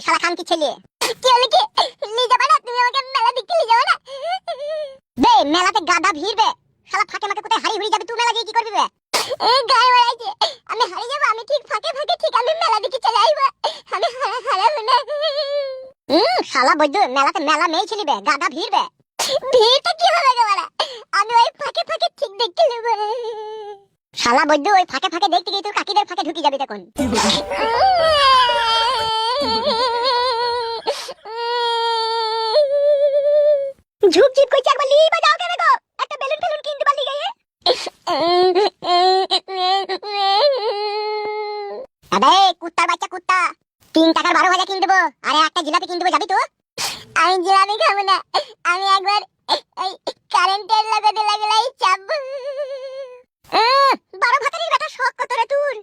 শালা খানকি ছেলে, কি হলো কি? নিয়ে যাবে না তুমি আমাকে মেলা দেখতে নিয়ে যাবে না? বে মেলাতে গাদা ভিড় বে, শালা ফাঁকে মাকে কোথায় হারিয়ে যাবে তুই, মেলা গিয়ে কি করবি বে? গায়ে মারাইছে, আমি হারিয়ে যাবো? আমি ঠিক ফাঁকে ফাঁকে ঠিক আমি মেলা দেখে চলে আইবো, আমি হারাবো না। শালা বৈদ্য, মেলাতে মেলা মেয়ে ছিলি বে, গাদা ভিড় বে। ভিড়টা কি হবে গে মারা, আমি ওই ফাঁকে ফাঁকে ঠিক দেখতে নেব। শালা বৈদ্য, ওই ফাঁকে ফাঁকে দেখতে গিয়ে তুই কাকিদের ফাঁকে ঢুকে যাবি তখন। ঝুপঝিপ কইছে একবার লি বাজাও কেন গো, একটা বেলুন ফেলুন কিনতে পারলি গায়ে। আবে কুত্তার বাচ্চা কুত্তা, 3 টাকার 12 ভাজা কিনে দেবো, আরে একটা জিলাপি কিনে দেবো, যাবি তো? আমি জিলাপি খাবো না, আমি একবার এই কারেন্টের লাগাতে লাগলাই চাপবো। 12 ভাতারির বেটা শখ কত রে তোর?